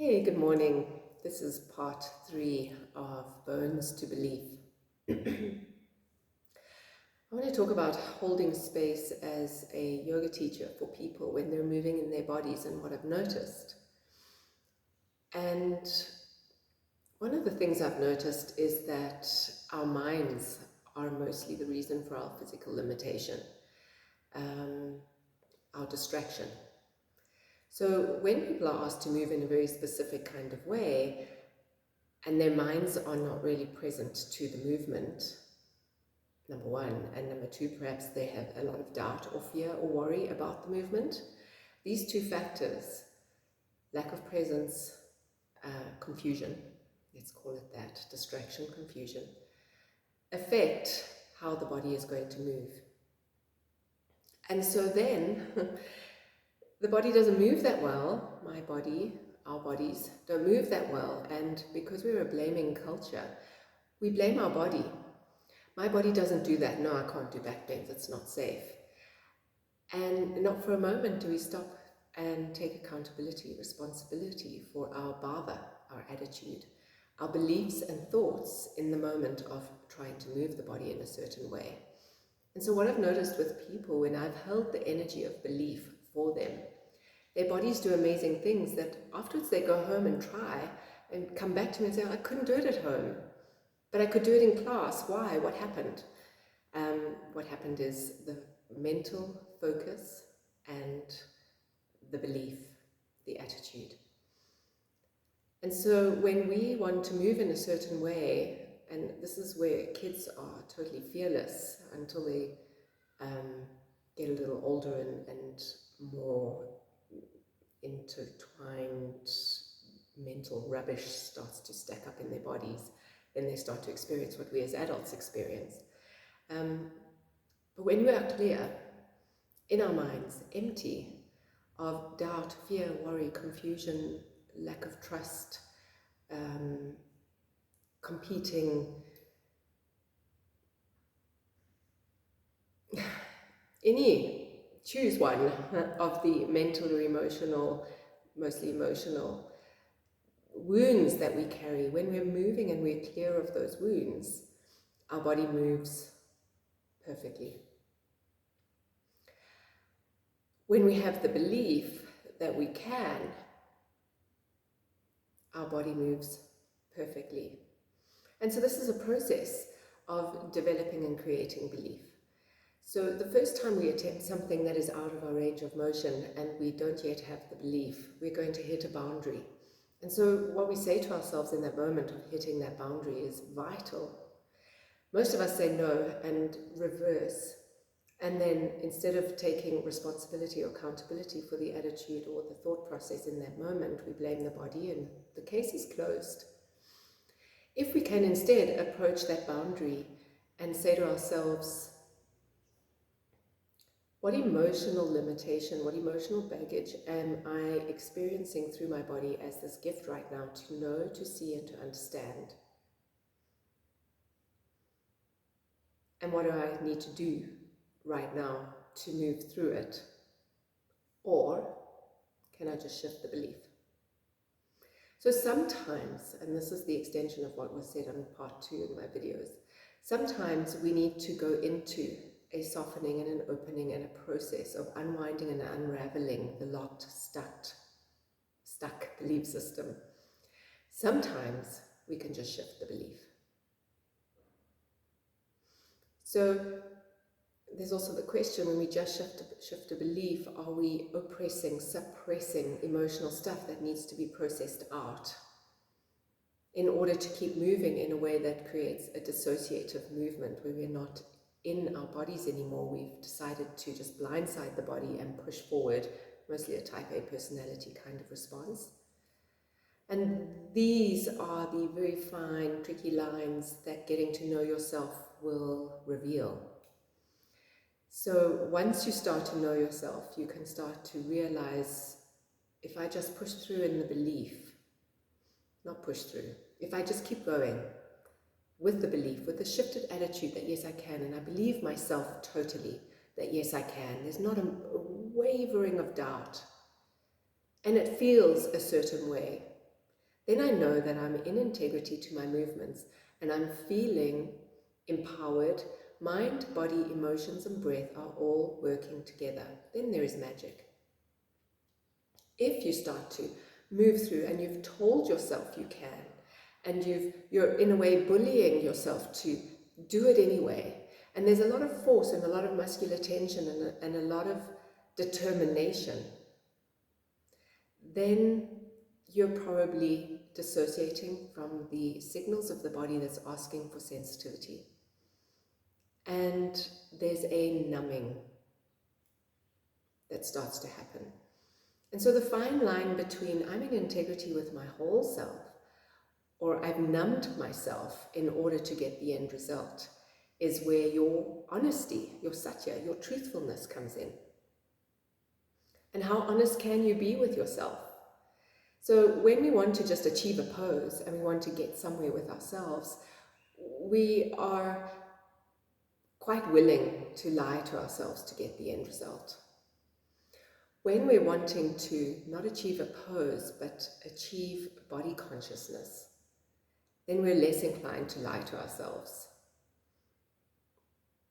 Hey, good morning. This is part 3 of Bones to Belief. I want to talk about holding space as a yoga teacher for people when they're moving in their bodies and what I've noticed. And one of the things I've noticed is that our minds are mostly the reason for our physical limitation, our distraction. So when people are asked to move in a very specific kind of way, and their minds are not really present to the movement, number one, and number two, perhaps they have a lot of doubt or fear or worry about the movement. These two factors, lack of presence, confusion, let's call it that, distraction, confusion, affect how the body is going to move. And so then the body doesn't move that well. My body, our bodies don't move that well, and because we're a blaming culture, we blame our body. My body doesn't do that. No, I can't do back bends. It's not safe. And not for a moment do we stop and take accountability, responsibility for our bhava, our attitude, our beliefs and thoughts in the moment of trying to move the body in a certain way. And so what I've noticed with people, when I've held the energy of belief for them, their bodies do amazing things that afterwards they go home and try and come back to me and say, I couldn't do it at home, but I could do it in class. Why? What happened? What happened is the mental focus and the belief, the attitude. And so when we want to move in a certain way, and this is where kids are totally fearless until they get a little older and more intertwined mental rubbish starts to stack up in their bodies, then they start to experience what we as adults experience. But when we are clear in our minds, empty of doubt, fear, worry, confusion, lack of trust, competing, choose one of the mental or emotional, mostly emotional wounds that we carry. When we're moving and we're clear of those wounds, our body moves perfectly. When we have the belief that we can, our body moves perfectly. And so this is a process of developing and creating belief. So the first time we attempt something that is out of our range of motion and we don't yet have the belief, we're going to hit a boundary. And so what we say to ourselves in that moment of hitting that boundary is vital. Most of us say no and reverse. And then instead of taking responsibility or accountability for the attitude or the thought process in that moment, we blame the body and the case is closed. If we can instead approach that boundary and say to ourselves, what emotional limitation, what emotional baggage am I experiencing through my body as this gift right now to know, to see, and to understand? And what do I need to do right now to move through it? Or can I just shift the belief? So sometimes, and this is the extension of what was said on part 2 in my videos, sometimes we need to go into a softening and an opening and a process of unwinding and unraveling the locked, stuck belief system. Sometimes we can just shift the belief. So there's also the question, when we just shift a belief, are we oppressing, suppressing emotional stuff that needs to be processed out in order to keep moving in a way that creates a dissociative movement where we're not in our bodies anymore? We've decided to just blindside the body and push forward, mostly a type A personality kind of response. And these are the very fine, tricky lines that getting to know yourself will reveal. So once you start to know yourself, you can start to realize, if I just push through in the belief, not push through, if I just keep going with the belief, with the shifted attitude that yes, I can, and I believe myself totally that yes, I can. There's not a wavering of doubt. And it feels a certain way. then I know that I'm in integrity to my movements and I'm feeling empowered. Mind, body, emotions, and breath are all working together. Then there is magic. If you start to move through and you've told yourself you can, and you're in a way bullying yourself to do it anyway, and there's a lot of force and a lot of muscular tension and a lot of determination, then you're probably dissociating from the signals of the body that's asking for sensitivity. And there's a numbing that starts to happen. And so the fine line between I'm in integrity with my whole self, or I've numbed myself in order to get the end result, is where your honesty, your satya, your truthfulness comes in. And how honest can you be with yourself? So when we want to just achieve a pose and we want to get somewhere with ourselves, we are quite willing to lie to ourselves to get the end result. When we're wanting to not achieve a pose but achieve body consciousness, then we're less inclined to lie to ourselves.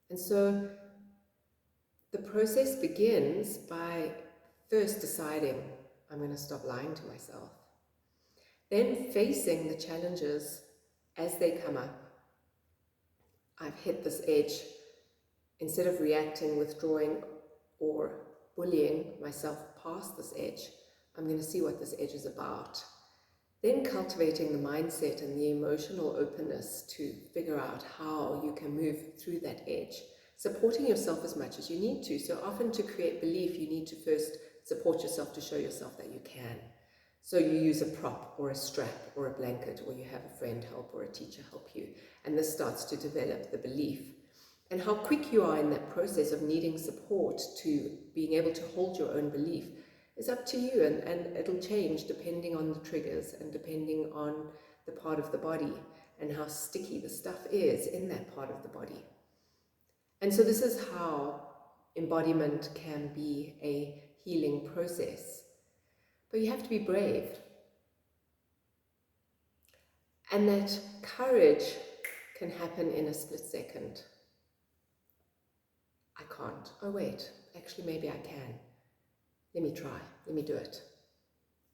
And so the process begins by first deciding, I'm going to stop lying to myself. Then facing the challenges as they come up. I've hit this edge. Instead of reacting, withdrawing, or bullying myself past this edge, I'm going to see what this edge is about. Then cultivating the mindset and the emotional openness to figure out how you can move through that edge, supporting yourself as much as you need to. So often to create belief, you need to first support yourself to show yourself that you can. So you use a prop or a strap or a blanket, or you have a friend help or a teacher help you. And this starts to develop the belief. And how quick you are in that process of needing support to being able to hold your own belief is up to you, and it'll change depending on the triggers and depending on the part of the body and how sticky the stuff is in that part of the body. And so this is how embodiment can be a healing process. But you have to be brave. And that courage can happen in a split second. I can't. Oh wait, actually maybe I can. Let me try, let me do it.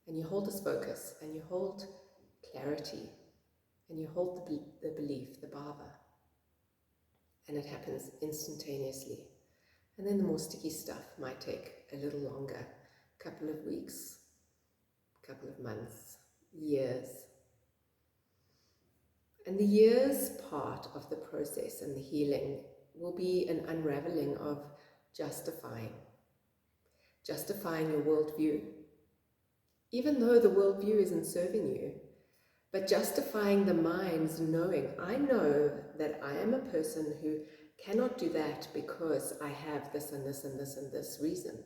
And you hold this focus, and you hold clarity, and you hold the belief, the bhava. And it happens instantaneously. And then the more sticky stuff might take a little longer, a couple of weeks, a couple of months, years. And the years part of the process and the healing will be an unraveling of justifying your worldview. Even though the worldview isn't serving you, but justifying the mind's knowing, I know that I am a person who cannot do that because I have this and this and this and this reason.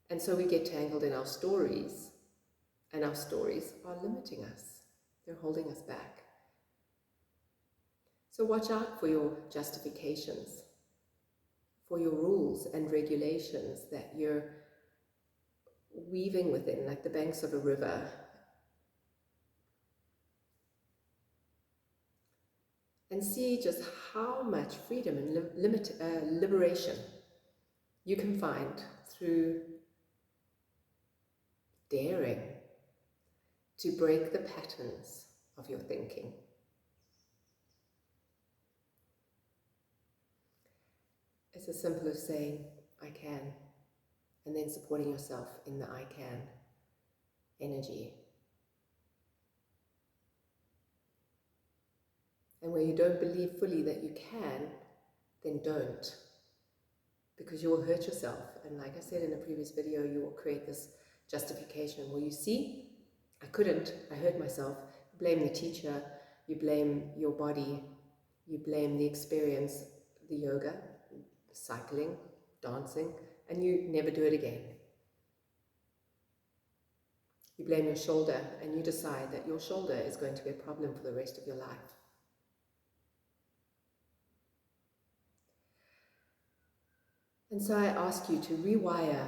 And so we get tangled in our stories, and our stories are limiting us. They're holding us back. So watch out for your justifications, for your rules and regulations that you're weaving within, like the banks of a river. And see just how much freedom and liberation you can find through daring to break the patterns of your thinking. It's as simple as saying, I can, and then supporting yourself in the I can energy. And where you don't believe fully that you can, then don't. Because you will hurt yourself. And like I said in a previous video, you will create this justification. Well, you see, I couldn't, I hurt myself. You blame the teacher, you blame your body, you blame the experience, the yoga, cycling, dancing, and you never do it again. You blame your shoulder and you decide that your shoulder is going to be a problem for the rest of your life. And so I ask you to rewire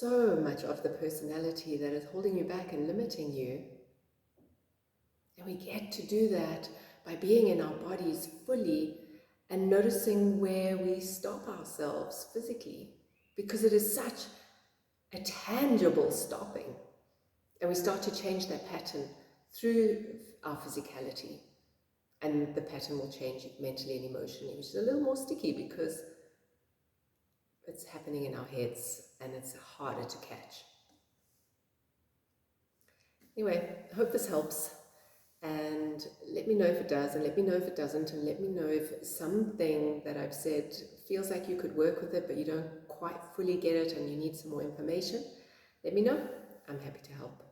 so much of the personality that is holding you back and limiting you. And we get to do that by being in our bodies fully and noticing where we stop ourselves physically, because it is such a tangible stopping. And we start to change that pattern through our physicality. And the pattern will change mentally and emotionally, which is a little more sticky because it's happening in our heads and it's harder to catch. Anyway, I hope this helps. And let me know if it does, and let me know if it doesn't, and let me know if something that I've said feels like you could work with it, but you don't quite fully get it and you need some more information. Let me know. I'm happy to help.